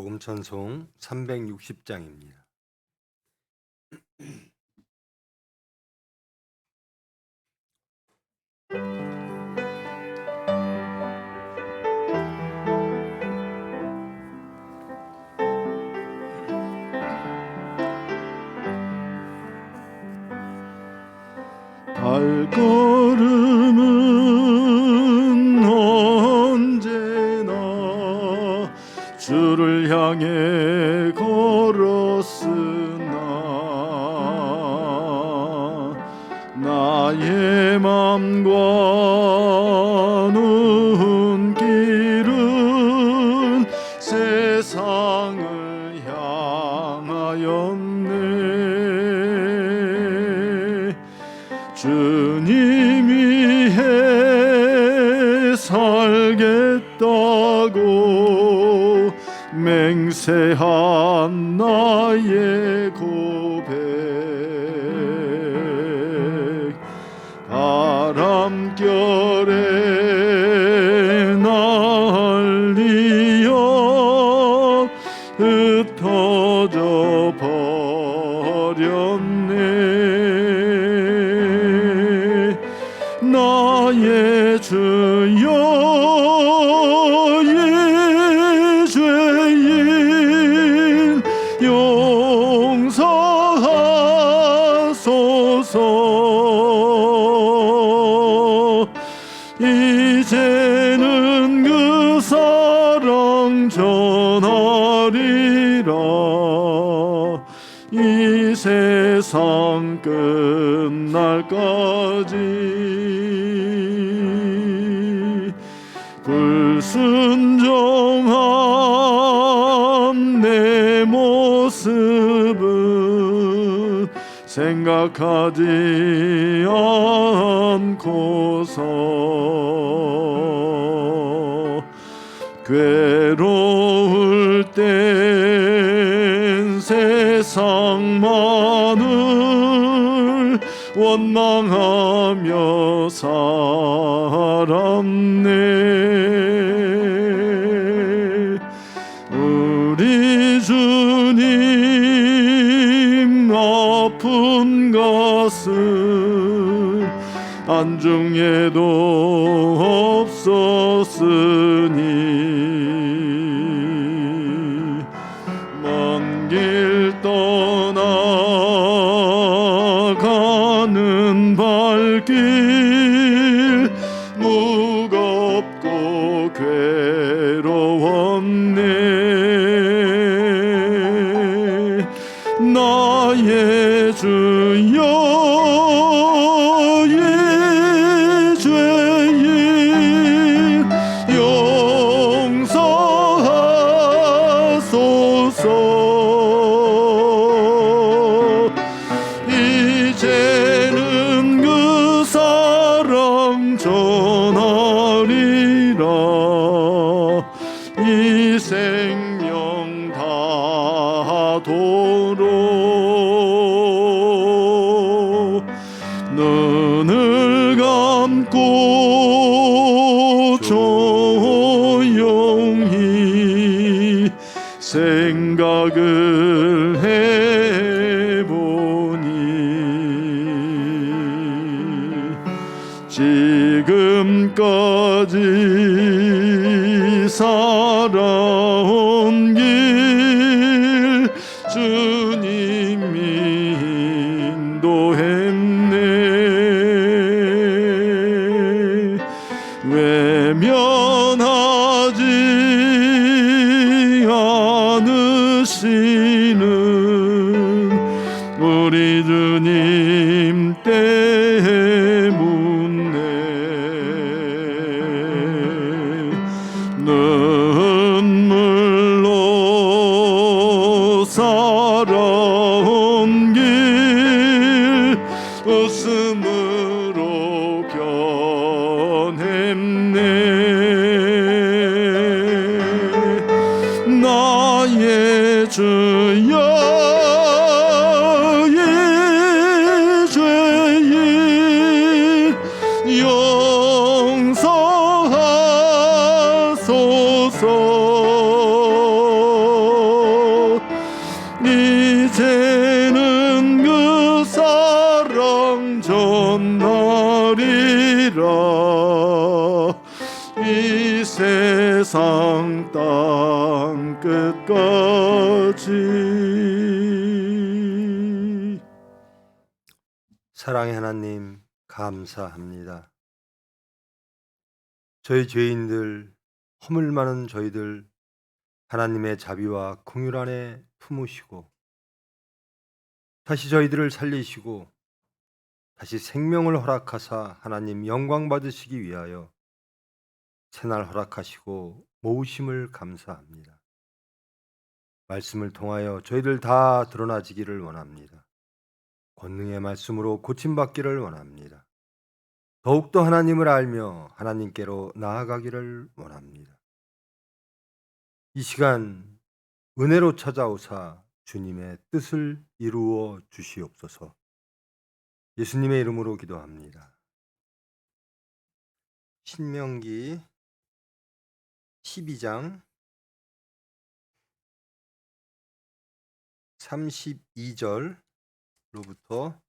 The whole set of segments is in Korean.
복음 찬송 360장입니다. 발걸음은 언제나 주를 향해 걸었으나 나의 맘과 눈길은 세상을 향하였네. 주님 위해 살겠다고 맹세한 나의 고백, 바람결에 날리어 흩어져 버렸네. 나의 주여, 이 죄인 용서하소서. 이제는 그 사랑 전하리라. 이 세상 끝날까지 불순종한 내 모습은 생각하지 않고서 괴로울 땐 세상만을 원망하며 살았네. 우리 주님 아픈 가슴 안중에도 없었으니 먼 길 떠나가는 발길 무겁고 괴로웠네. 나의 주여, 이 죄인 용서하소서. 이제는 그 사랑 전하리라. 이 생명 다하도록 눈을 감고 조용히 생각을 해보니 지금까지 살아온 길 주님이 인도했네. 외면하지 않으시는 우리 주님 때문에 눈물로 살아온 길 웃음으로 변했네. 나의 주여, 이 죄인 용서하소서. 세상 땅 끝까지. 사랑의 하나님, 감사합니다. 저희 죄인들, 허물 많은 저희들 하나님의 자비와 긍휼 안에 품으시고 다시 저희들을 살리시고 다시 생명을 허락하사 하나님 영광 받으시기 위하여 새날 허락하시고 모으심을 감사합니다. 말씀을 통하여 저희들 다 드러나지기를 원합니다. 권능의 말씀으로 고침받기를 원합니다. 더욱더 하나님을 알며 하나님께로 나아가기를 원합니다. 이 시간 은혜로 찾아오사 주님의 뜻을 이루어 주시옵소서. 예수님의 이름으로 기도합니다. 신명기 12장 32절로부터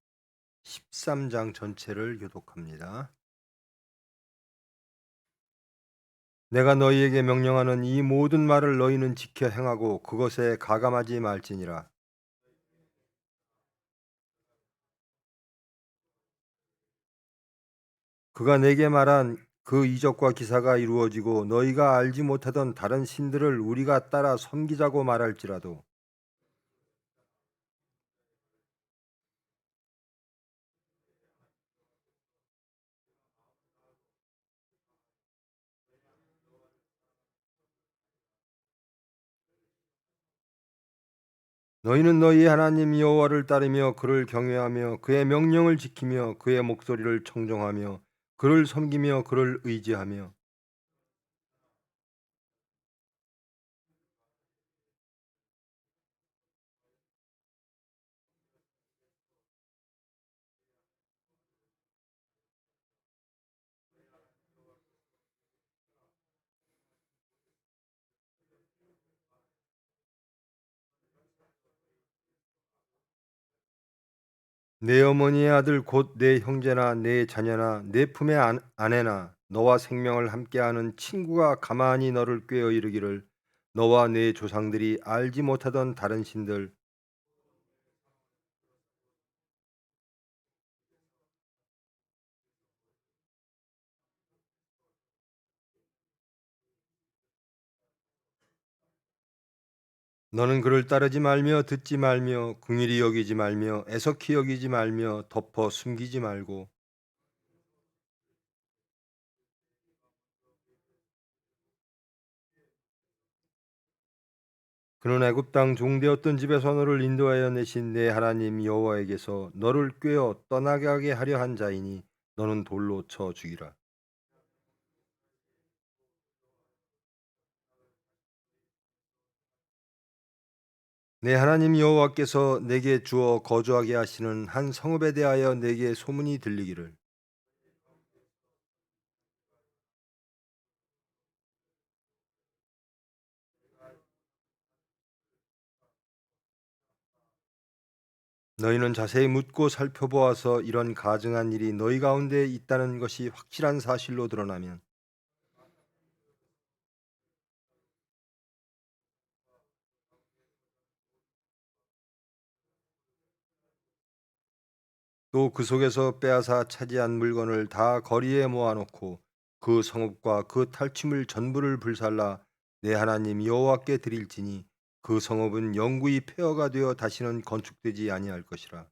13장 전체를 교독합니다. 내가 너희에게 명령하는 이 모든 말을 너희는 지켜 행하고 그것에 가감하지 말지니라. 그가 내게 말한 그 이적과 기사가 이루어지고 너희가 알지 못하던 다른 신들을 우리가 따라 섬기자고 말할지라도 너희는 너희 하나님 여호와를 따르며 그를 경외하며 그의 명령을 지키며 그의 목소리를 청종하며 그를 섬기며 그를 의지하며 내 어머니의 아들 곧 내 형제나 내 자녀나 내 품의 아내나 너와 생명을 함께하는 친구가 가만히 너를 꾀어 이르기를 너와 내 조상들이 알지 못하던 다른 신들 너는 그를 따르지 말며 듣지 말며 긍휼히 여기지 말며 애석히 여기지 말며 덮어 숨기지 말고 그는 애굽 땅 종되었던 집에서 너를 인도하여 내신 내 하나님 여호와에게서 너를 꾀어 떠나게 하려 한 자이니 너는 돌로 쳐 죽이라. 내 하나님 여호와께서 내게 주어 거주하게 하시는 한 성읍에 대하여 내게 소문이 들리기를 너희는 자세히 묻고 살펴보아서 이런 가증한 일이 너희 가운데 있다는 것이 확실한 사실로 드러나면 또 그 속에서 빼앗아 차지한 물건을 다 거리에 모아놓고 그 성읍과 그 탈취물 전부를 불살라 내 하나님 여호와께 드릴지니 그 성읍은 영구히 폐허가 되어 다시는 건축되지 아니할 것이라.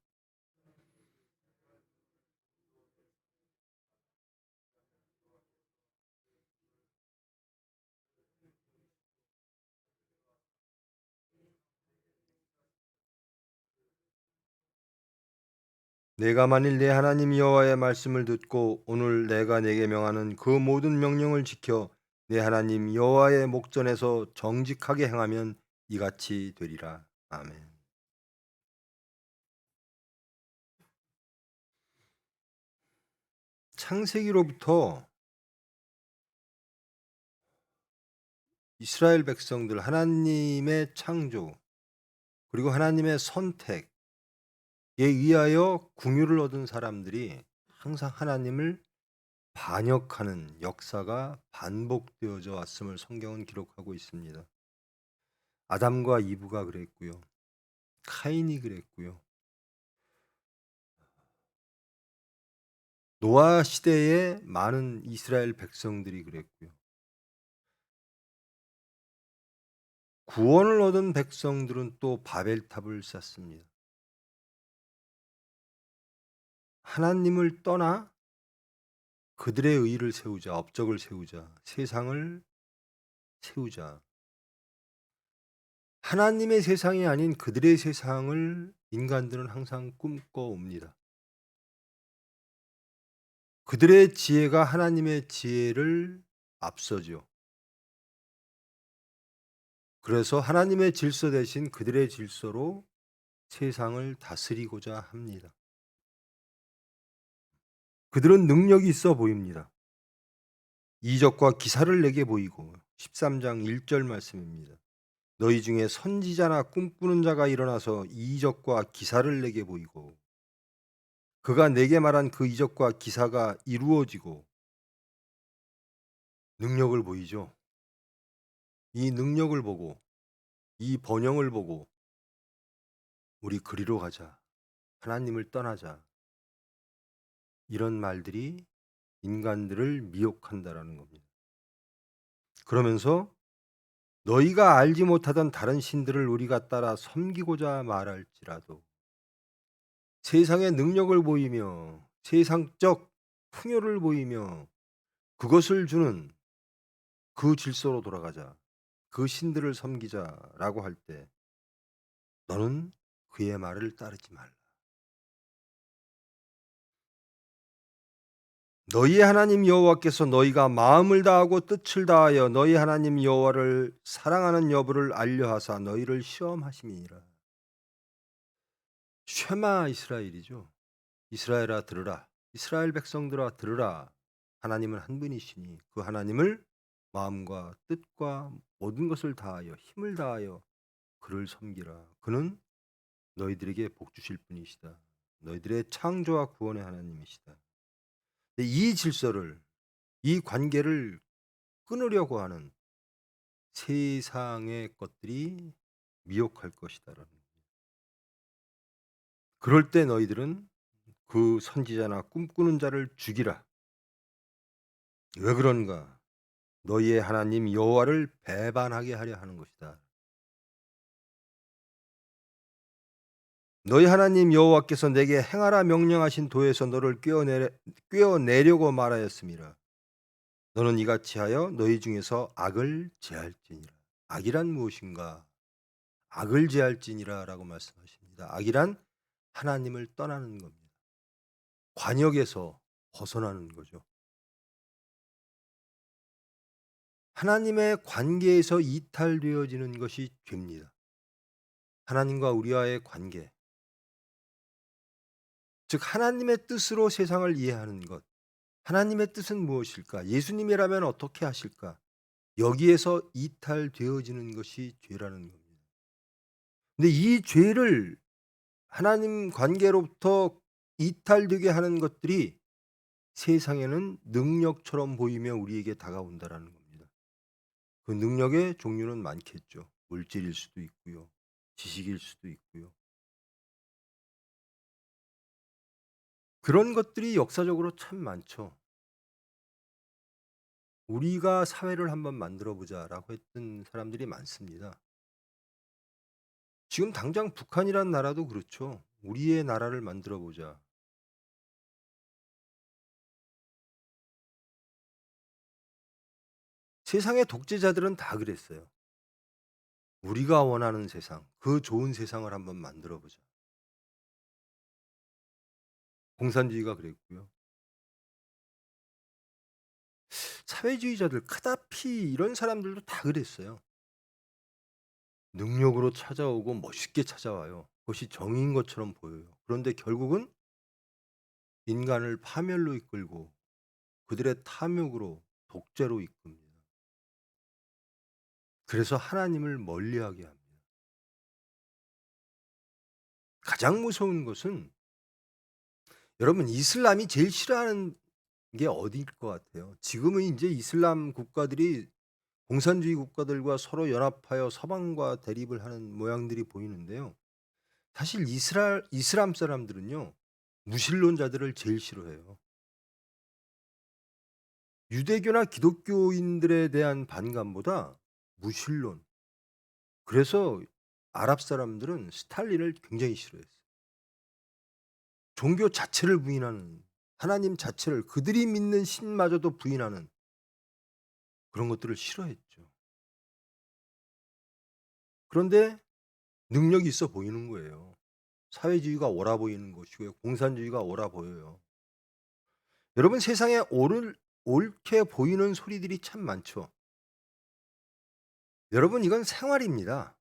내가 만일 내 하나님 여호와의 말씀을 듣고 오늘 내가 내게 명하는 그 모든 명령을 지켜 내 하나님 여호와의 목전에서 정직하게 행하면 이같이 되리라. 아멘. 창세기로부터 이스라엘 백성들 하나님의 창조 그리고 하나님의 선택에 의하여 긍휼을 얻은 사람들이 항상 하나님을 반역하는 역사가 반복되어져 왔음을 성경은 기록하고 있습니다. 아담과 이브가 그랬고요. 카인이 그랬고요. 노아 시대에 많은 이스라엘 백성들이 그랬고요. 구원을 얻은 백성들은 또 바벨탑을 쌓습니다. 하나님을 떠나 그들의 의를 세우자, 업적을 세우자, 세상을 세우자. 하나님의 세상이 아닌 그들의 세상을 인간들은 항상 꿈꿔옵니다. 그들의 지혜가 하나님의 지혜를 앞서죠. 그래서 하나님의 질서 대신 그들의 질서로 세상을 다스리고자 합니다. 그들은 능력이 있어 보입니다. 이적과 기사를 내게 보이고 13장 1절 말씀입니다. 너희 중에 선지자나 꿈꾸는 자가 일어나서 이적과 기사를 내게 보이고 그가 내게 말한 그 이적과 기사가 이루어지고 능력을 보이죠. 이 능력을 보고 이 번영을 보고 우리 그리로 가자. 하나님을 떠나자. 이런 말들이 인간들을 미혹한다라는 겁니다. 그러면서 너희가 알지 못하던 다른 신들을 우리가 따라 섬기고자 말할지라도 세상의 능력을 보이며 세상적 풍요를 보이며 그것을 주는 그 질서로 돌아가자. 그 신들을 섬기자라고 할 때 너는 그의 말을 따르지 말라. 너희의 하나님 여호와께서 너희가 마음을 다하고 뜻을 다하여 너희 하나님 여호와를 사랑하는 여부를 알려하사 너희를 시험하심이니라. 쉐마 이스라엘이죠. 이스라엘아 들으라. 이스라엘 백성들아 들으라. 하나님은 한 분이시니 그 하나님을 마음과 뜻과 모든 것을 다하여 힘을 다하여 그를 섬기라. 그는 너희들에게 복 주실 분이시다. 너희들의 창조와 구원의 하나님이시다. 이 질서를 이 관계를 끊으려고 하는 세상의 것들이 미혹할 것이다라는 거예요. 그럴 때 너희들은 그 선지자나 꿈꾸는 자를 죽이라. 왜 그런가? 너희의 하나님 여호와를 배반하게 하려 하는 것이다. 너희 하나님 여호와께서 내게 행하라 명령하신 도에서 너를 꿰어내려고 말하였음이라. 너는 이같이 하여 너희 중에서 악을 제할지니라. 악이란 무엇인가? 악을 제할지니라라고 말씀하십니다. 악이란 하나님을 떠나는 겁니다. 관역에서 벗어나는 거죠. 하나님의 관계에서 이탈되어지는 것이 죄입니다. 하나님과 우리와의 관계, 즉 하나님의 뜻으로 세상을 이해하는 것. 하나님의 뜻은 무엇일까? 예수님이라면 어떻게 하실까? 여기에서 이탈되어지는 것이 죄라는 겁니다. 근데 이 죄를 하나님 관계로부터 이탈되게 하는 것들이 세상에는 능력처럼 보이며 우리에게 다가온다라는 겁니다. 그 능력의 종류는 많겠죠. 물질일 수도 있고요. 지식일 수도 있고요. 그런 것들이 역사적으로 참 많죠. 우리가 사회를 한번 만들어 보자라고 했던 사람들이 많습니다. 지금 당장 북한이란 나라도 그렇죠. 우리의 나라를 만들어 보자. 세상의 독재자들은 다 그랬어요. 우리가 원하는 세상, 그 좋은 세상을 한번 만들어 보자. 공산주의가 그랬고요. 사회주의자들, 카다피 이런 사람들도 다 그랬어요. 능력으로 찾아오고 멋있게 찾아와요. 그것이 정의인 것처럼 보여요. 그런데 결국은 인간을 파멸로 이끌고 그들의 탐욕으로 독재로 이끕니다. 그래서 하나님을 멀리하게 합니다. 가장 무서운 것은 여러분 이슬람이 제일 싫어하는 게 어디일 것 같아요? 지금은 이제 이슬람 국가들이 공산주의 국가들과 서로 연합하여 서방과 대립을 하는 모양들이 보이는데요. 사실 이슬람 사람들은요. 무신론자들을 제일 싫어해요. 유대교나 기독교인들에 대한 반감보다 무신론. 그래서 아랍 사람들은 스탈린을 굉장히 싫어했어요. 종교 자체를 부인하는, 하나님 자체를 그들이 믿는 신마저도 부인하는 그런 것들을 싫어했죠. 그런데 능력이 있어 보이는 거예요. 사회주의가 옳아 보이는 것이고요. 공산주의가 옳아 보여요. 여러분, 세상에 옳게 보이는 소리들이 참 많죠. 여러분, 이건 생활입니다.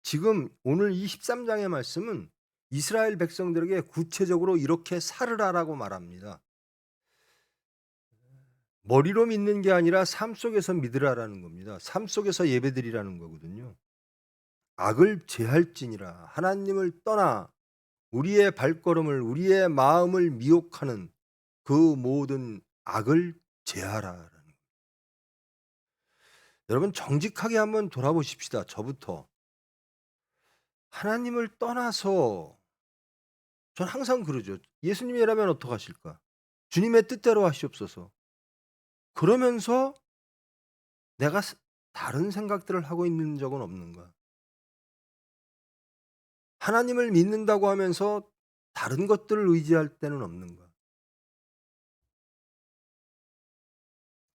지금 오늘 이 13장의 말씀은 이스라엘 백성들에게 구체적으로 이렇게 살으라라고 말합니다. 머리로 믿는 게 아니라 삶 속에서 믿으라라는 겁니다. 삶 속에서 예배드리라는 거거든요. 악을 제할지니라. 하나님을 떠나 우리의 발걸음을, 우리의 마음을 미혹하는 그 모든 악을 제하라라는 거예요. 여러분, 정직하게 한번 돌아보십시다. 저부터. 하나님을 떠나서 전 항상 그러죠. 예수님이라면 어떡하실까? 주님의 뜻대로 하시옵소서. 그러면서 내가 다른 생각들을 하고 있는 적은 없는가? 하나님을 믿는다고 하면서 다른 것들을 의지할 때는 없는가?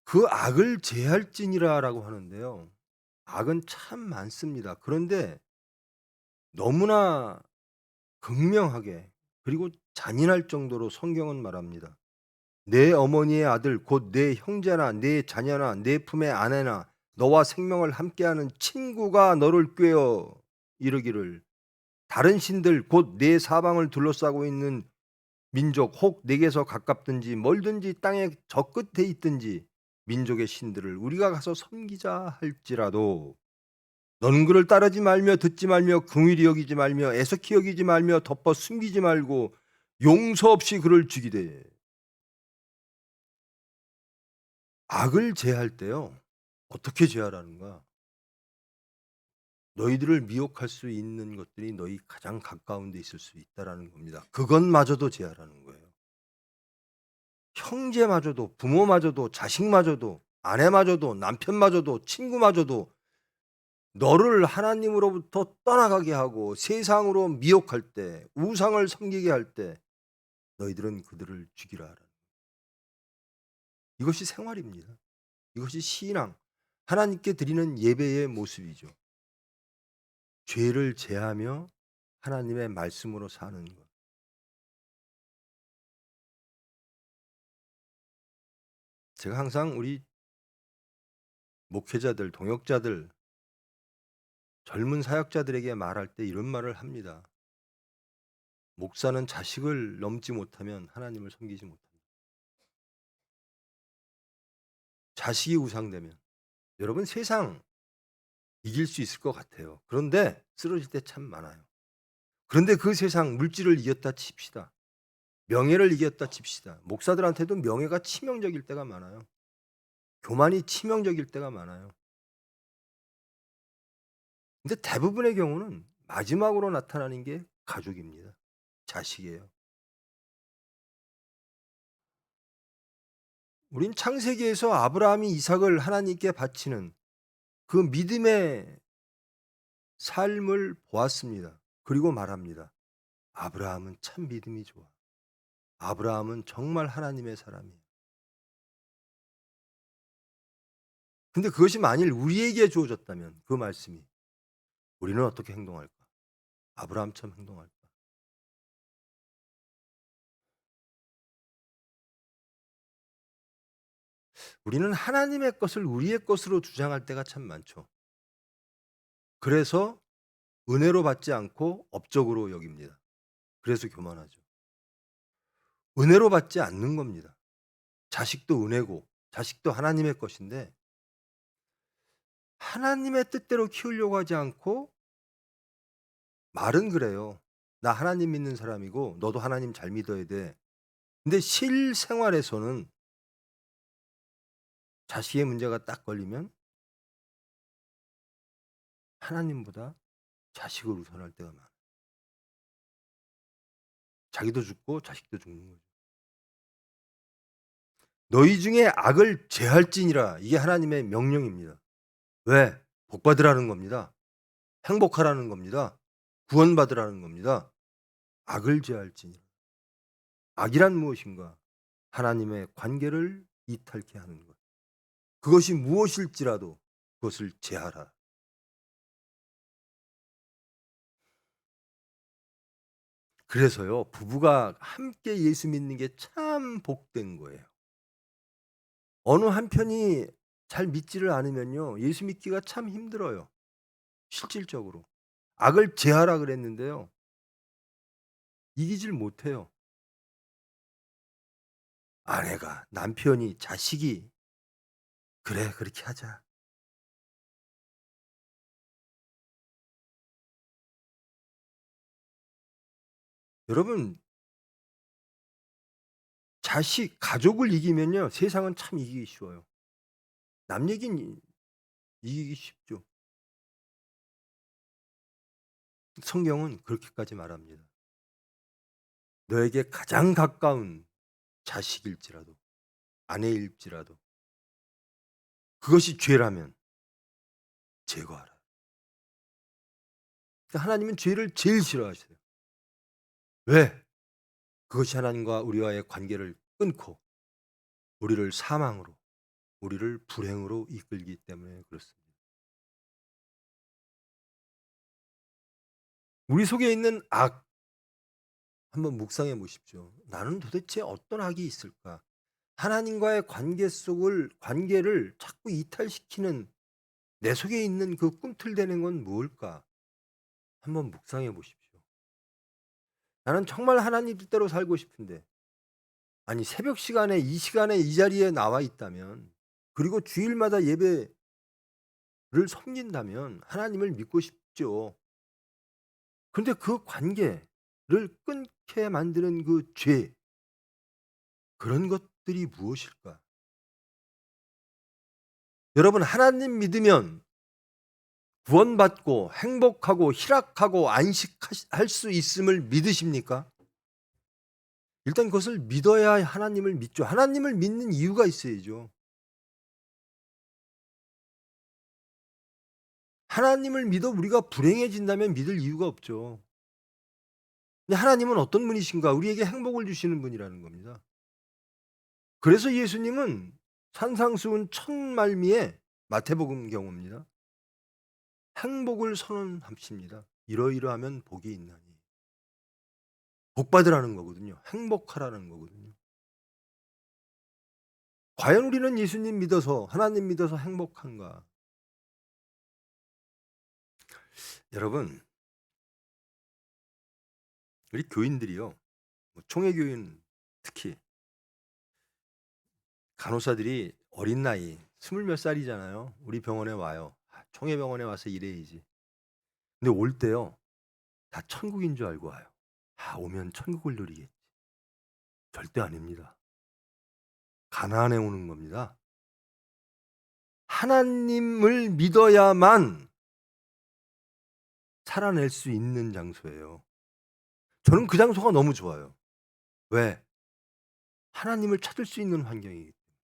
그 악을 제할지니라라고 하는데요. 악은 참 많습니다. 그런데 너무나 극명하게, 그리고 잔인할 정도로 성경은 말합니다. 내 어머니의 아들 곧 내 형제나 내 자녀나 내 품의 아내나 너와 생명을 함께하는 친구가 너를 꾀어 이르기를 다른 신들 곧 내 사방을 둘러싸고 있는 민족 혹 내게서 가깝든지 멀든지 땅의 저 끝에 있든지 민족의 신들을 우리가 가서 섬기자 할지라도 너는 그를 따르지 말며 듣지 말며 긍휼히 여기지 말며 애석히 여기지 말며 덮어 숨기지 말고 용서 없이 그를 죽이되. 악을 제할 때요. 어떻게 제하라는가? 너희들을 미혹할 수 있는 것들이 너희 가장 가까운 데 있을 수 있다라는 겁니다. 그것마저도 제하라는 거예요. 형제마저도, 부모마저도, 자식마저도, 아내마저도, 남편마저도, 친구마저도 너를 하나님으로부터 떠나가게 하고 세상으로 미혹할 때, 우상을 섬기게 할 때 너희들은 그들을 죽이라 하라. 이것이 생활입니다. 이것이 신앙, 하나님께 드리는 예배의 모습이죠. 죄를 제하며 하나님의 말씀으로 사는 것. 제가 항상 우리 목회자들, 동역자들, 젊은 사역자들에게 말할 때 이런 말을 합니다. 목사는 자식을 넘지 못하면 하나님을 섬기지 못합니다. 자식이 우상되면 여러분 세상 이길 수 있을 것 같아요. 그런데 쓰러질 때 참 많아요. 그런데 그 세상 물질을 이겼다 칩시다. 명예를 이겼다 칩시다. 목사들한테도 명예가 치명적일 때가 많아요. 교만이 치명적일 때가 많아요. 근데 대부분의 경우는 마지막으로 나타나는 게 가족입니다. 자식이에요. 우린 창세기에서 아브라함이 이삭을 하나님께 바치는 그 믿음의 삶을 보았습니다. 그리고 말합니다. 아브라함은 참 믿음이 좋아. 아브라함은 정말 하나님의 사람이에요. 근데 그것이 만일 우리에게 주어졌다면 그 말씀이 우리는 어떻게 행동할까? 아브라함처럼 행동할까? 우리는 하나님의 것을 우리의 것으로 주장할 때가 참 많죠. 그래서 은혜로 받지 않고 업적으로 여깁니다. 그래서 교만하죠. 은혜로 받지 않는 겁니다. 자식도 은혜고 자식도 하나님의 것인데 하나님의 뜻대로 키우려고 하지 않고 말은 그래요. 나 하나님 믿는 사람이고 너도 하나님 잘 믿어야 돼. 근데 실생활에서는 자식의 문제가 딱 걸리면 하나님보다 자식을 우선할 때가 많아요. 자기도 죽고 자식도 죽는 거죠. 너희 중에 악을 제할지니라. 이게 하나님의 명령입니다. 왜? 복 받으라는 겁니다. 행복하라는 겁니다. 구원받으라는 겁니다. 악을 제할지니라. 악이란 무엇인가? 하나님의 관계를 이탈케 하는 것. 그것이 무엇일지라도 그것을 제하라. 그래서요, 부부가 함께 예수 믿는 게 참 복된 거예요. 어느 한편이 잘 믿지를 않으면요, 예수 믿기가 참 힘들어요. 실질적으로. 악을 제하라 그랬는데요, 이기질 못해요. 아내가, 남편이, 자식이 그래 그렇게 하자. 여러분, 자식, 가족을 이기면요, 세상은 참 이기기 쉬워요. 남 얘기는 이기기 쉽죠. 성경은 그렇게까지 말합니다. 너에게 가장 가까운 자식일지라도, 아내일지라도 그것이 죄라면 제거하라. 그러니까 하나님은 죄를 제일 싫어하세요. 왜? 그것이 하나님과 우리와의 관계를 끊고 우리를 사망으로, 우리를 불행으로 이끌기 때문에 그렇습니다. 우리 속에 있는 악 한번 묵상해 보십시오. 나는 도대체 어떤 악이 있을까? 하나님과의 관계를 자꾸 이탈시키는 내 속에 있는 그 꿈틀대는 건 무엇일까? 한번 묵상해 보십시오. 나는 정말 하나님 뜻대로 살고 싶은데, 아니 새벽 시간에 이 시간에 이 자리에 나와 있다면, 그리고 주일마다 예배를 섬긴다면 하나님을 믿고 싶죠. 근데 그 관계를 끊게 만드는 그 죄, 그런 것들이 무엇일까? 여러분, 하나님 믿으면 구원받고 행복하고 희락하고 안식할 수 있음을 믿으십니까? 일단 그것을 믿어야 하나님을 믿죠. 하나님을 믿는 이유가 있어야죠. 하나님을 믿어 우리가 불행해진다면 믿을 이유가 없죠. 근데 하나님은 어떤 분이신가? 우리에게 행복을 주시는 분이라는 겁니다. 그래서 예수님은 산상수훈 첫 말미에 마태복음 경우입니다. 행복을 선언하십니다. 이러이러하면 복이 있나니. 복 받으라는 거거든요. 행복하라는 거거든요. 과연 우리는 예수님 믿어서, 하나님 믿어서 행복한가? 여러분, 우리 교인들이요, 총회교인 특히 간호사들이 어린 나이, 20몇 살이잖아요. 우리 병원에 와요. 총회병원에 와서 일해야지. 근데 올 때요, 다 천국인 줄 알고 와요. 오면 천국을 누리겠지. 절대 아닙니다. 가나안에 오는 겁니다. 하나님을 믿어야만 살아낼 수 있는 장소예요. 저는 그 장소가 너무 좋아요. 왜? 하나님을 찾을 수 있는 환경이기 때문에.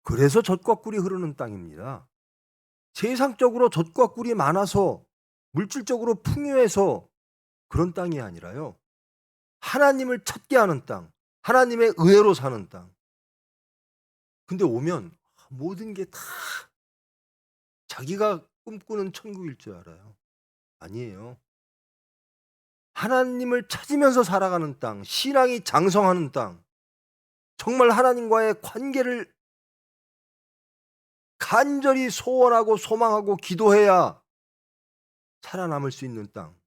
그래서 젖과 꿀이 흐르는 땅입니다. 세상적으로 젖과 꿀이 많아서 물질적으로 풍요해서 그런 땅이 아니라요, 하나님을 찾게 하는 땅, 하나님의 의회로 사는 땅. 근데 오면 모든 게 다 자기가 꿈꾸는 천국일 줄 알아요. 아니에요. 하나님을 찾으면서 살아가는 땅, 신앙이 장성하는 땅, 정말 하나님과의 관계를 간절히 소원하고 소망하고 기도해야 살아남을 수 있는 땅.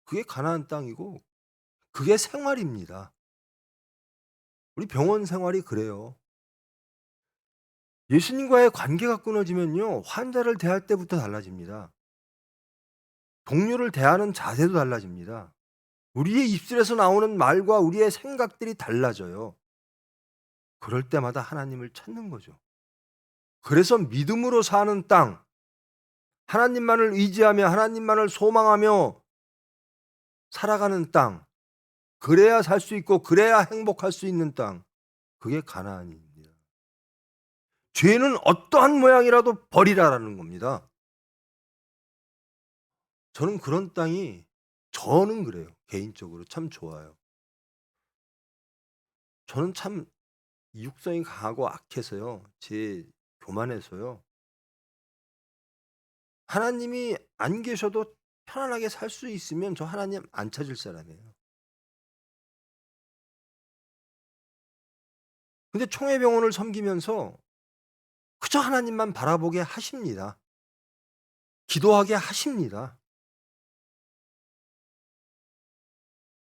그게 가나안 땅이고 그게 생활입니다. 우리 병원 생활이 그래요. 예수님과의 관계가 끊어지면요, 환자를 대할 때부터 달라집니다. 동료를 대하는 자세도 달라집니다. 우리의 입술에서 나오는 말과 우리의 생각들이 달라져요. 그럴 때마다 하나님을 찾는 거죠. 그래서 믿음으로 사는 땅, 하나님만을 의지하며 하나님만을 소망하며 살아가는 땅, 그래야 살 수 있고 그래야 행복할 수 있는 땅, 그게 가나안입니다. 죄는 어떠한 모양이라도 버리라라는 겁니다. 저는 그런 땅이 저는 그래요. 개인적으로 참 좋아요. 저는 참 육성이 강하고 악해서요. 제 교만해서요. 하나님이 안 계셔도 편안하게 살 수 있으면 저 하나님 안 찾을 사람이에요. 근데 총회병원을 섬기면서 그저 하나님만 바라보게 하십니다. 기도하게 하십니다.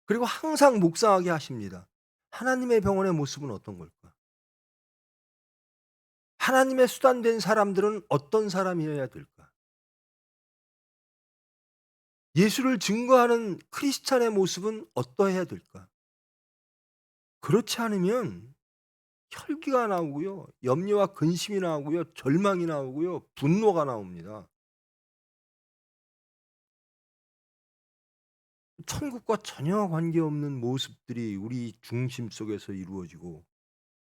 그리고 항상 묵상하게 하십니다. 하나님의 병원의 모습은 어떤 걸까? 하나님의 수단된 사람들은 어떤 사람이어야 될까? 예수를 증거하는 크리스찬의 모습은 어떠해야 될까? 그렇지 않으면 혈기가 나오고요. 염려와 근심이 나오고요. 절망이 나오고요. 분노가 나옵니다. 천국과 전혀 관계없는 모습들이 우리 중심 속에서 이루어지고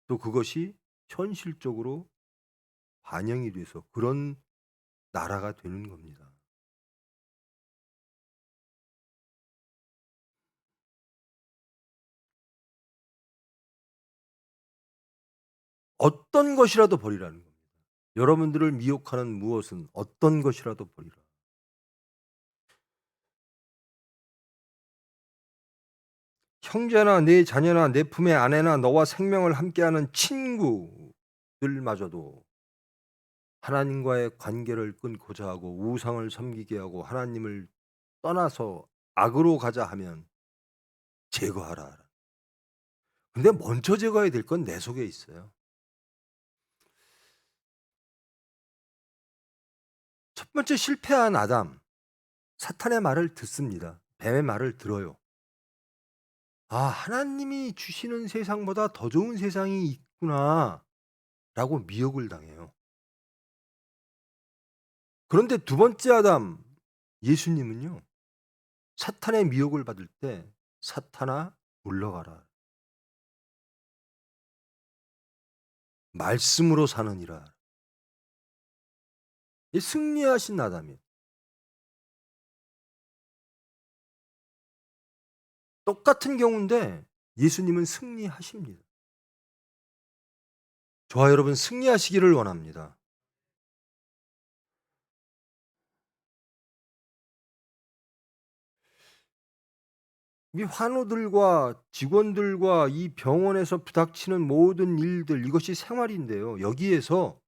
또 그것이 현실적으로 반영이 돼서 그런 나라가 되는 겁니다. 어떤 것이라도 버리라는 겁니다. 여러분들을 미혹하는 무엇은 어떤 것이라도 버리라. 형제나 내 자녀나 내 품의 아내나 너와 생명을 함께하는 친구들마저도 하나님과의 관계를 끊고자 하고 우상을 섬기게 하고 하나님을 떠나서 악으로 가자 하면 제거하라. 근데 먼저 제거해야 될 건 내 속에 있어요. 첫 번째 실패한 아담, 사탄의 말을 듣습니다. 뱀의 말을 들어요. 아, 하나님이 주시는 세상보다 더 좋은 세상이 있구나 라고 미혹을 당해요. 그런데 두 번째 아담, 예수님은요, 사탄의 미혹을 받을 때 사탄아 물러가라. 말씀으로 사느니라. 이 승리하신 아담이에요. 똑같은 경우인데 예수님은 승리하십니다. 저와 여러분 승리하시기를 원합니다. 이 환우들과 직원들과 이 병원에서 부닥치는 모든 일들 이것이 생활인데요. 여기에서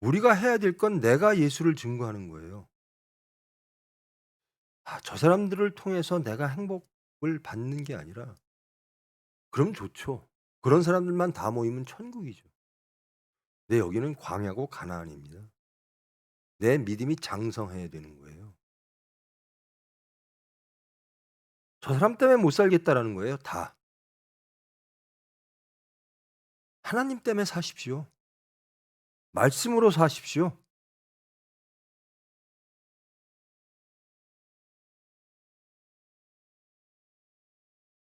우리가 해야 될 건 내가 예수를 증거하는 거예요. 아, 저 사람들을 통해서 내가 행복을 받는 게 아니라 그럼 좋죠. 그런 사람들만 다 모이면 천국이죠. 근데 여기는 광야고 가나안입니다. 내 믿음이 장성해야 되는 거예요. 저 사람 때문에 못 살겠다라는 거예요, 다. 하나님 때문에 사십시오. 말씀으로 사십시오.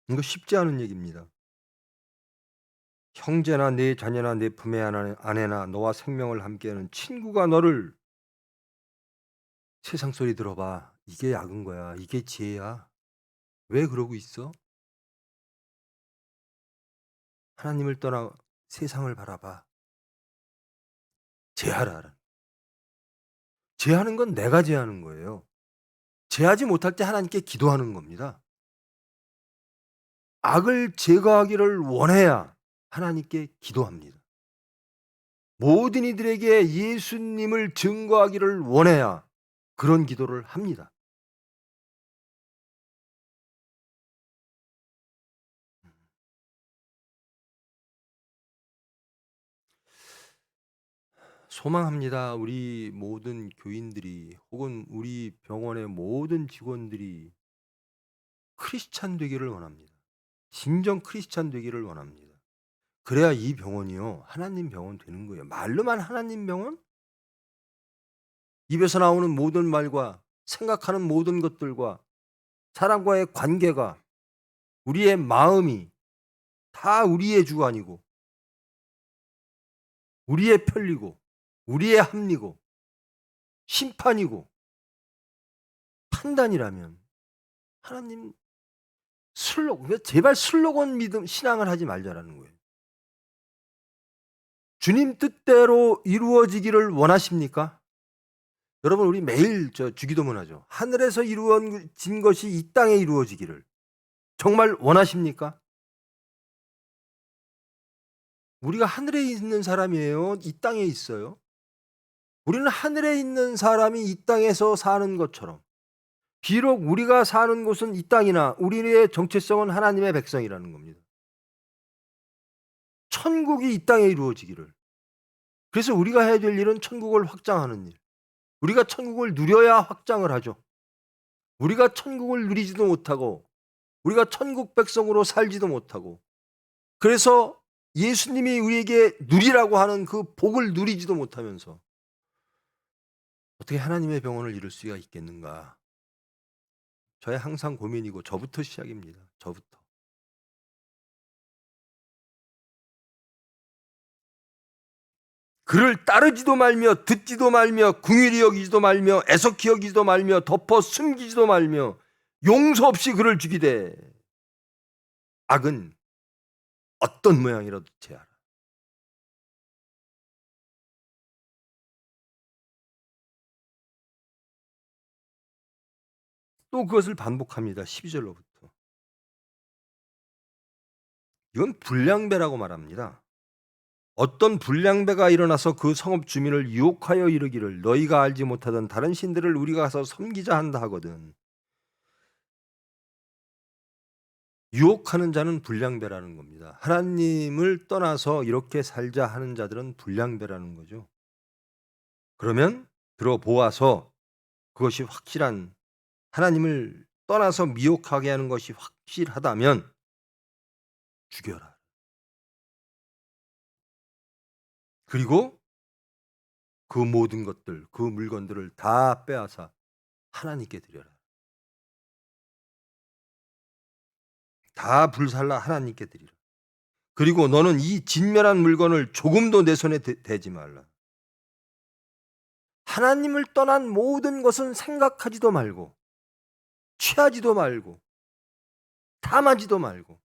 이거 쉽지 않은 얘기입니다. 형제나 내 자녀나 내 품의 아내나 너와 생명을 함께하는 친구가 너를 세상 소리 들어봐. 이게 약은 거야. 이게 지혜야. 왜 그러고 있어? 하나님을 떠나 세상을 바라봐. 제하라. 제하는 건 내가 제하는 거예요. 제하지 못할 때 하나님께 기도하는 겁니다. 악을 제거하기를 원해야 하나님께 기도합니다. 모든 이들에게 예수님을 증거하기를 원해야 그런 기도를 합니다. 소망합니다. 우리 모든 교인들이 혹은 우리 병원의 모든 직원들이 크리스찬 되기를 원합니다. 진정 크리스찬 되기를 원합니다. 그래야 이 병원이요, 하나님 병원 되는 거예요. 말로만 하나님 병원? 입에서 나오는 모든 말과 생각하는 모든 것들과 사람과의 관계가, 우리의 마음이 다 우리의 주관이고 우리의 편리고 우리의 합리고 심판이고 판단이라면 하나님 제발 슬로건 믿음 신앙을 하지 말자라는 거예요. 주님 뜻대로 이루어지기를 원하십니까? 여러분, 우리 매일 주기도문 하죠. 하늘에서 이루어진 것이 이 땅에 이루어지기를 정말 원하십니까? 우리가 하늘에 있는 사람이에요? 이 땅에 있어요? 우리는 하늘에 있는 사람이 이 땅에서 사는 것처럼, 비록 우리가 사는 곳은 이 땅이나 우리의 정체성은 하나님의 백성이라는 겁니다. 천국이 이 땅에 이루어지기를. 그래서 우리가 해야 될 일은 천국을 확장하는 일. 우리가 천국을 누려야 확장을 하죠. 우리가 천국을 누리지도 못하고 우리가 천국 백성으로 살지도 못하고, 그래서 예수님이 우리에게 누리라고 하는 그 복을 누리지도 못하면서 어떻게 하나님의 병원을 이룰 수가 있겠는가? 저의 항상 고민이고, 저부터 시작입니다. 저부터. 그를 따르지도 말며 듣지도 말며 궁일이 여기지도 말며 애석히 여기지도 말며 덮어 숨기지도 말며 용서 없이 그를 죽이되 악은 어떤 모양이라도 제하라. 또 그것을 반복합니다. 12절로부터. 이건 불량배라고 말합니다. 어떤 불량배가 일어나서 그 성읍 주민을 유혹하여 이르기를 너희가 알지 못하던 다른 신들을 우리가 가서 섬기자 한다 하거든. 유혹하는 자는 불량배라는 겁니다. 하나님을 떠나서 이렇게 살자 하는 자들은 불량배라는 거죠. 그러면 들어보아서 그것이 확실한, 하나님을 떠나서 미혹하게 하는 것이 확실하다면 죽여라. 그리고 그 모든 것들, 그 물건들을 다 빼앗아 하나님께 드려라. 다 불살라 하나님께 드리라. 그리고 너는 이 진멸한 물건을 조금도 내 손에 대지 말라. 하나님을 떠난 모든 것은 생각하지도 말고 취하지도 말고 탐하지도 말고.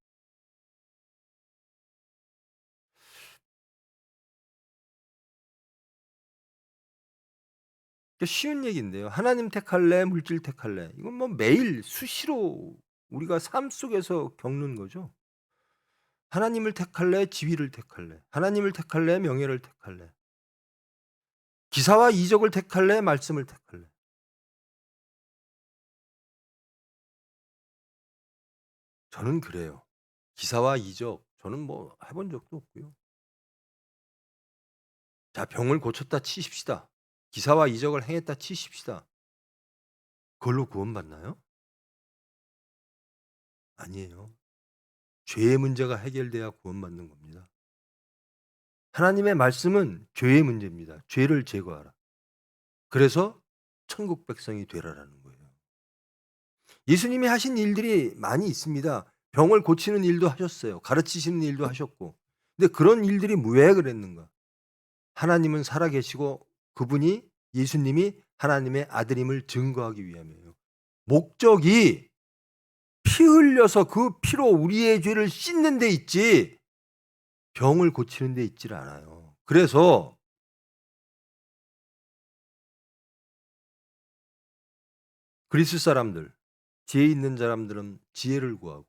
쉬운 얘기인데요. 하나님 택할래, 물질 택할래. 이건 뭐 매일 수시로 우리가 삶 속에서 겪는 거죠. 하나님을 택할래, 지위를 택할래. 하나님을 택할래, 명예를 택할래. 기사와 이적을 택할래, 말씀을 택할래. 저는 그래요. 기사와 이적, 저는 뭐 해본 적도 없고요. 자, 병을 고쳤다 치십시다. 기사와 이적을 행했다 치십시다. 그걸로 구원받나요? 아니에요. 죄의 문제가 해결돼야 구원받는 겁니다. 하나님의 말씀은 죄의 문제입니다. 죄를 제거하라. 그래서 천국 백성이 되라라는 거예요. 예수님이 하신 일들이 많이 있습니다. 병을 고치는 일도 하셨어요. 가르치시는 일도 하셨고. 근데 그런 일들이 왜 그랬는가? 하나님은 살아계시고 그분이, 예수님이 하나님의 아들임을 증거하기 위함이에요. 목적이 피 흘려서 그 피로 우리의 죄를 씻는 데 있지 병을 고치는 데 있질 않아요. 그래서 그리스 사람들, 지혜 있는 사람들은 지혜를 구하고,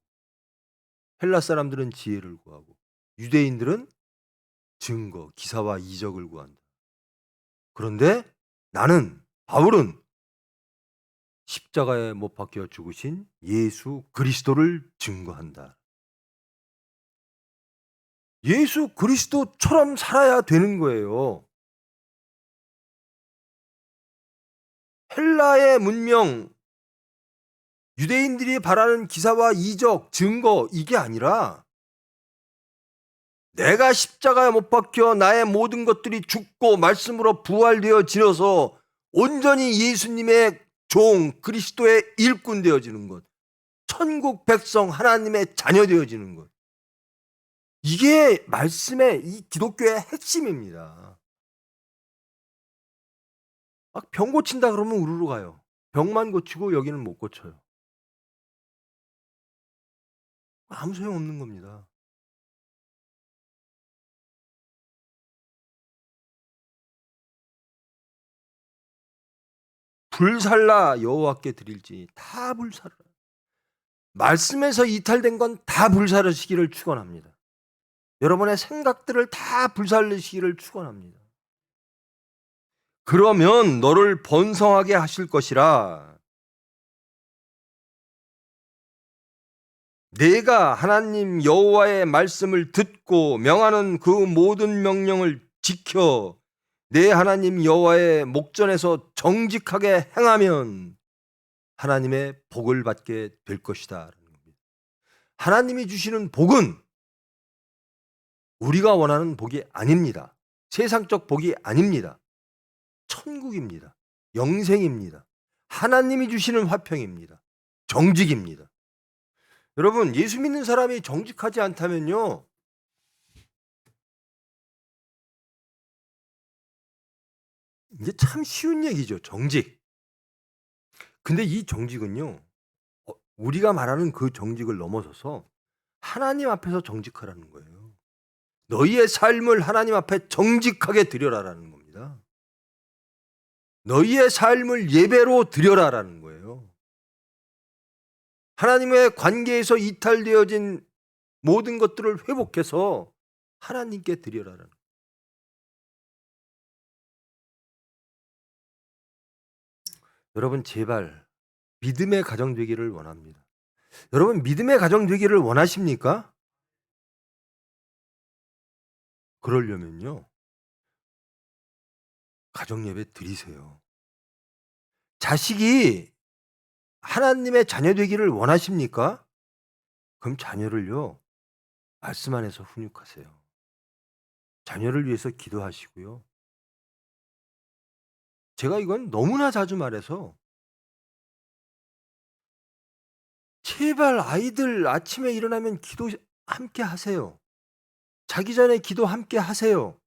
헬라 사람들은 지혜를 구하고, 유대인들은 증거, 기사와 이적을 구한다. 그런데 나는, 바울은 십자가에 못 박혀 죽으신 예수 그리스도를 증거한다. 예수 그리스도처럼 살아야 되는 거예요. 헬라의 문명, 유대인들이 바라는 기사와 이적, 증거 이게 아니라 내가 십자가에 못 박혀 나의 모든 것들이 죽고 말씀으로 부활되어 지어서 온전히 예수님의 종, 그리스도의 일꾼 되어지는 것. 천국 백성 하나님의 자녀 되어지는 것. 이게 말씀의 이 기독교의 핵심입니다. 막 병 고친다 그러면 우르르 가요. 병만 고치고 여기는 못 고쳐요. 아무 소용 없는 겁니다. 불살라 여호와께 드릴지 다 불살라. 말씀에서 이탈된 건 다 불살르시기를 축원합니다. 여러분의 생각들을 다 불살르시기를 축원합니다. 그러면 너를 번성하게 하실 것이라. 내가 하나님 여호와의 말씀을 듣고 명하는 그 모든 명령을 지켜 내 하나님 여호와의 목전에서 정직하게 행하면 하나님의 복을 받게 될 것이다. 하나님이 주시는 복은 우리가 원하는 복이 아닙니다. 세상적 복이 아닙니다. 천국입니다. 영생입니다. 하나님이 주시는 화평입니다. 정직입니다. 여러분, 예수 믿는 사람이 정직하지 않다면요, 이게 참 쉬운 얘기죠. 정직. 근데 이 정직은요, 우리가 말하는 그 정직을 넘어서서 하나님 앞에서 정직하라는 거예요. 너희의 삶을 하나님 앞에 정직하게 드려라라는 겁니다. 너희의 삶을 예배로 드려라라는 거예요. 하나님의 관계에서 이탈되어진 모든 것들을 회복해서 하나님께 드려라라는 거예요. 여러분, 제발 믿음의 가정 되기를 원합니다. 여러분, 믿음의 가정 되기를 원하십니까? 그러려면요, 가정 예배 드리세요. 자식이 하나님의 자녀 되기를 원하십니까? 그럼 자녀를요, 말씀 안에서 훈육하세요. 자녀를 위해서 기도하시고요. 제가 이건 너무나 자주 말해서 제발 아이들 아침에 일어나면 기도 함께 하세요. 자기 전에 기도 함께 하세요.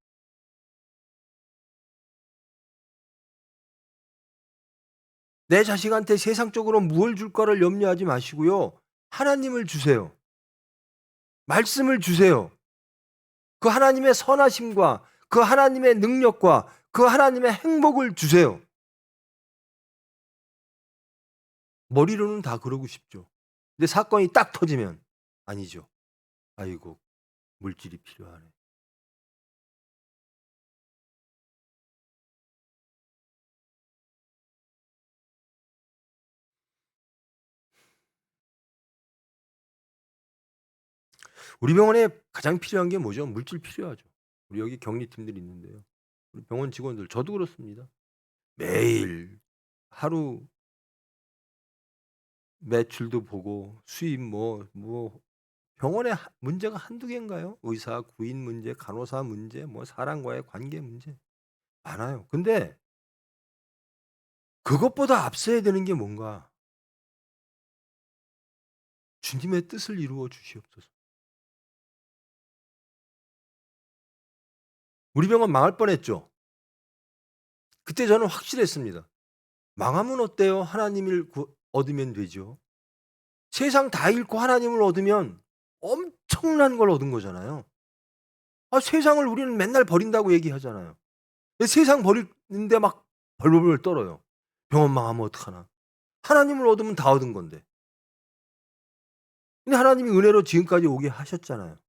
내 자식한테 세상적으로 무엇을 줄까를 염려하지 마시고요. 하나님을 주세요. 말씀을 주세요. 그 하나님의 선하심과 그 하나님의 능력과 그 하나님의 행복을 주세요. 머리로는 다 그러고 싶죠. 근데 사건이 딱 터지면 아니죠. 아이고, 물질이 필요하네. 우리 병원에 가장 필요한 게 뭐죠? 물질 필요하죠. 우리 여기 격리팀들이 있는데요. 우리 병원 직원들, 저도 그렇습니다. 매일 하루 매출도 보고 수입 병원에 문제가 한두 개인가요? 의사, 구인 문제, 간호사 문제, 사람과의 관계 문제 많아요. 근데 그것보다 앞서야 되는 게 뭔가? 주님의 뜻을 이루어 주시옵소서. 우리 병원 망할 뻔했죠. 그때 저는 확실했습니다. 망하면 어때요? 하나님을 얻으면 되죠. 세상 다 잃고 하나님을 얻으면 엄청난 걸 얻은 거잖아요. 세상을 우리는 맨날 버린다고 얘기하잖아요. 세상 버리는데 막 벌벌벌 떨어요. 병원 망하면 어떡하나. 하나님을 얻으면 다 얻은 건데. 근데 하나님이 은혜로 지금까지 오게 하셨잖아요.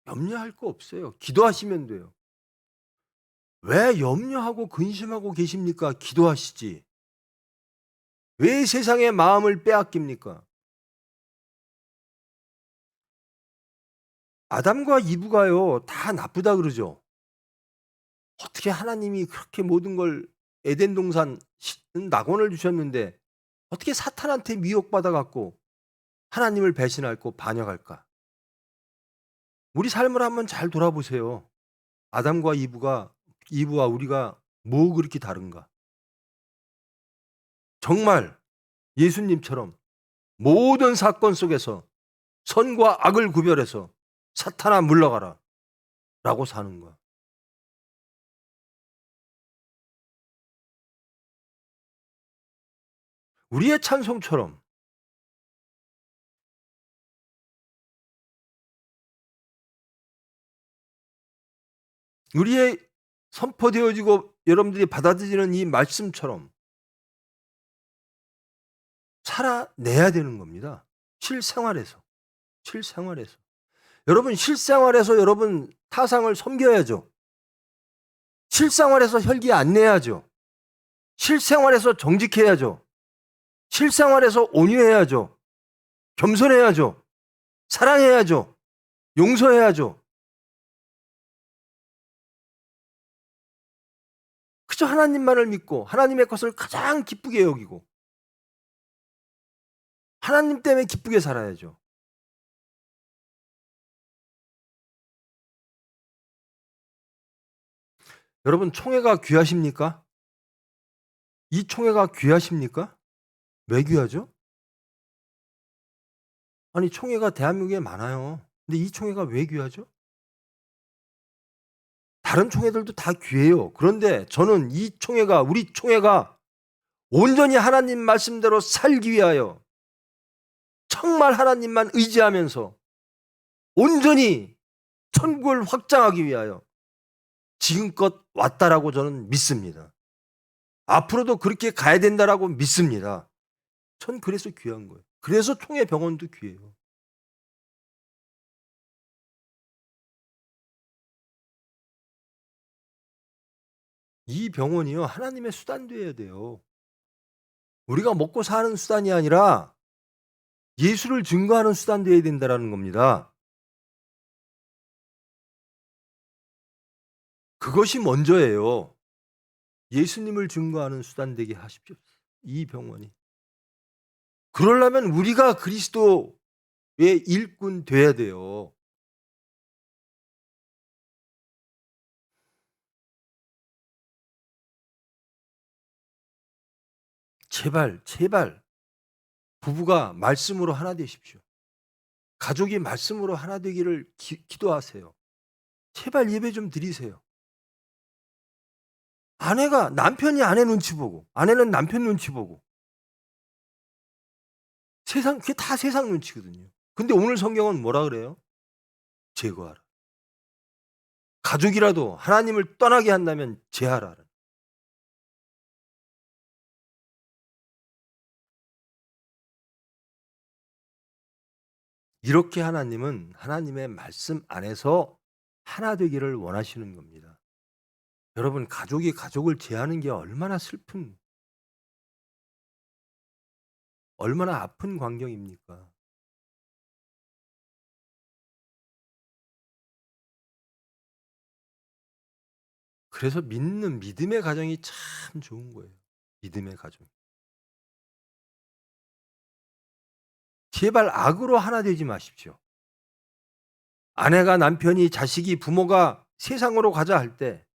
염려할 거 없어요. 기도하시면 돼요. 왜 염려하고 근심하고 계십니까? 기도하시지. 왜 세상의 마음을 빼앗깁니까? 아담과 이브가요, 다 나쁘다 그러죠. 어떻게 하나님이 그렇게 모든 걸 에덴 동산 낙원을 주셨는데 어떻게 사탄한테 미혹받아 갖고 하나님을 배신할고 반역할까? 우리 삶을 한번 잘 돌아보세요. 아담과 이브와 우리가 뭐 그렇게 다른가? 정말 예수님처럼 모든 사건 속에서 선과 악을 구별해서 사탄아 물러가라 라고 사는 거야. 우리의 찬송처럼 우리의 선포되어지고 여러분들이 받아들이는 이 말씀처럼 살아내야 되는 겁니다. 실생활에서. 실생활에서. 여러분 실생활에서 여러분 타상을 섬겨야죠. 실생활에서 혈기 안 내야죠. 실생활에서 정직해야죠. 실생활에서 온유해야죠. 겸손해야죠. 사랑해야죠. 용서해야죠. 그저 하나님만을 믿고 하나님의 것을 가장 기쁘게 여기고 하나님 때문에 기쁘게 살아야죠. 여러분 총회가 귀하십니까? 이 총회가 귀하십니까? 왜 귀하죠? 아니 총회가 대한민국에 많아요. 근데 이 총회가 왜 귀하죠? 다른 총회들도 다 귀해요. 그런데 저는 이 총회가 우리 총회가 온전히 하나님 말씀대로 살기 위하여 정말 하나님만 의지하면서 온전히 천국을 확장하기 위하여 지금껏 왔다라고 저는 믿습니다. 앞으로도 그렇게 가야 된다라고 믿습니다. 전 그래서 귀한 거예요. 그래서 총회 병원도 귀해요. 이 병원이요 하나님의 수단 되어야 돼요. 우리가 먹고 사는 수단이 아니라 예수를 증거하는 수단 되어야 된다라는 겁니다. 그것이 먼저예요. 예수님을 증거하는 수단 되게 하십시오. 이 병원이. 그러려면 우리가 그리스도의 일꾼 돼야 돼요. 제발, 제발 부부가 말씀으로 하나 되십시오. 가족이 말씀으로 하나 되기를 기도하세요. 제발 예배 좀 드리세요. 아내가 남편이 아내 눈치 보고 아내는 남편 눈치 보고 세상 그게 다 세상 눈치거든요. 근데 오늘 성경은 뭐라 그래요? 제거하라. 가족이라도 하나님을 떠나게 한다면 제하라. 이렇게 하나님은 하나님의 말씀 안에서 하나 되기를 원하시는 겁니다. 여러분 가족이 가족을 제하는 게 얼마나 아픈 광경입니까? 그래서 믿음의 가정이 참 좋은 거예요. 믿음의 가정. 제발 악으로 하나 되지 마십시오. 아내가 남편이 자식이 부모가 세상으로 가자 할 때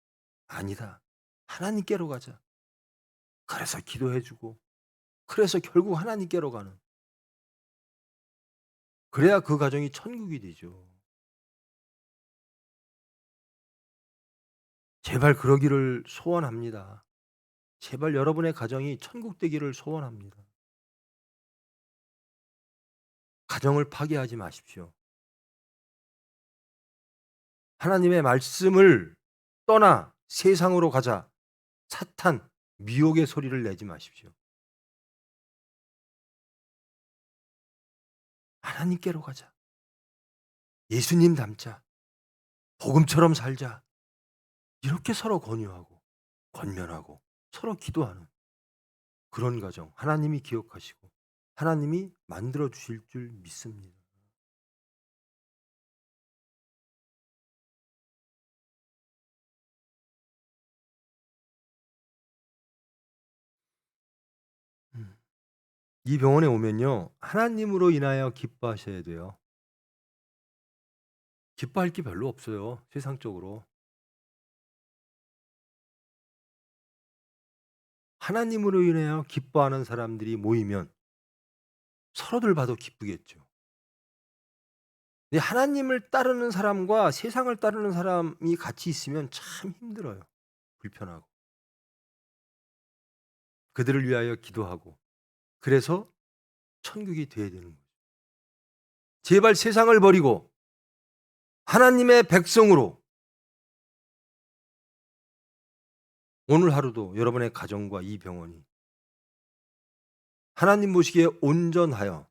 아니다. 하나님께로 가자. 그래서 기도해 주고 그래서 결국 하나님께로 가는. 그래야 그 가정이 천국이 되죠. 제발 그러기를 소원합니다. 제발 여러분의 가정이 천국 되기를 소원합니다. 가정을 파괴하지 마십시오. 하나님의 말씀을 떠나 세상으로 가자. 사탄, 미혹의 소리를 내지 마십시오. 하나님께로 가자. 예수님 닮자. 복음처럼 살자. 이렇게 서로 권유하고 권면하고 서로 기도하는 그런 가정 하나님이 기억하시고 하나님이 만들어 주실 줄 믿습니다. 음. 이 병원에 오면요, 하나님으로 인하여 기뻐하셔야 돼요. 기뻐할 게 별로 없어요, 세상적으로. 하나님으로 인하여 기뻐하는 사람들이 모이면 서로들 봐도 기쁘겠죠. 근데 하나님을 따르는 사람과 세상을 따르는 사람이 같이 있으면 참 힘들어요. 불편하고. 그들을 위하여 기도하고. 그래서 천국이 돼야 되는 거예요. 제발 세상을 버리고 하나님의 백성으로 오늘 하루도 여러분의 가정과 이 병원이 하나님 보시기에 온전하여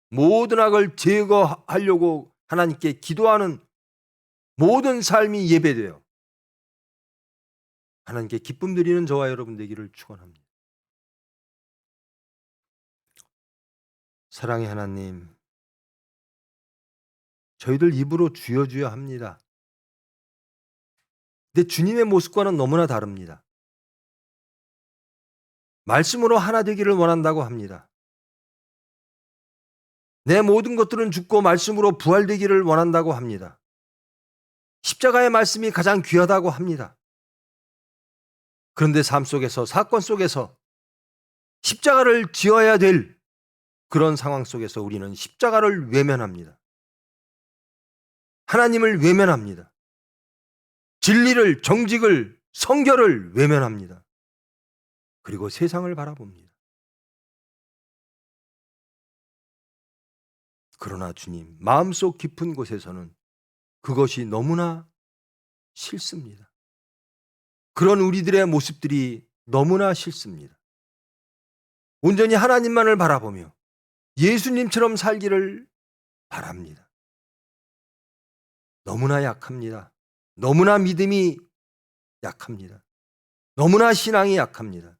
모든 악을 제거하려고 하나님께 기도하는 모든 삶이 예배되어 하나님께 기쁨 드리는 저와 여러분 되기를 축원합니다. 사랑의 하나님, 저희들 입으로 주여 주여 합니다. 근데 주님의 모습과는 너무나 다릅니다. 말씀으로 하나 되기를 원한다고 합니다. 내 모든 것들은 죽고 말씀으로 부활되기를 원한다고 합니다. 십자가의 말씀이 가장 귀하다고 합니다. 그런데 삶 속에서, 사건 속에서 십자가를 지어야 될 그런 상황 속에서 우리는 십자가를 외면합니다. 하나님을 외면합니다. 진리를, 정직을, 성결을 외면합니다. 그리고 세상을 바라봅니다. 그러나 주님, 마음속 깊은 곳에서는 그것이 너무나 싫습니다. 그런 우리들의 모습들이 너무나 싫습니다. 온전히 하나님만을 바라보며 예수님처럼 살기를 바랍니다. 너무나 약합니다. 너무나 믿음이 약합니다. 너무나 신앙이 약합니다.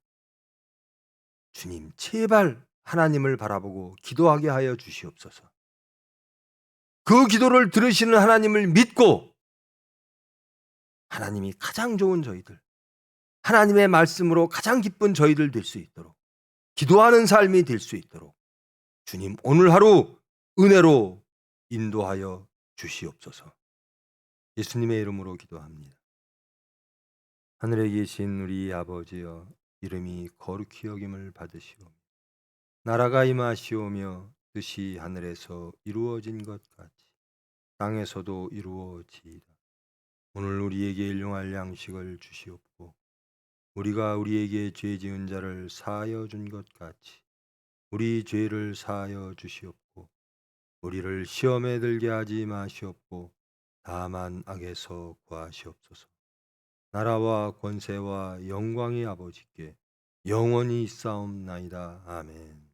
주님, 제발 하나님을 바라보고 기도하게 하여 주시옵소서. 그 기도를 들으시는 하나님을 믿고 하나님이 가장 좋은 저희들, 하나님의 말씀으로 가장 기쁜 저희들 될 수 있도록, 기도하는 삶이 될 수 있도록 주님, 오늘 하루 은혜로 인도하여 주시옵소서. 예수님의 이름으로 기도합니다. 하늘에 계신 우리 아버지여, 이름이 거룩히 여김을 받으시오며 나라가 임하시오며 뜻이 하늘에서 이루어진 것 같이 땅에서도 이루어지이다. 오늘 우리에게 일용할 양식을 주시옵고 우리가 우리에게 죄 지은 자를 사하여 준 것 같이 우리 죄를 사하여 주시옵고 우리를 시험에 들게 하지 마시옵고 다만 악에서 구하시옵소서. 나라와 권세와 영광이 아버지께 영원히 있사옵나이다. 아멘.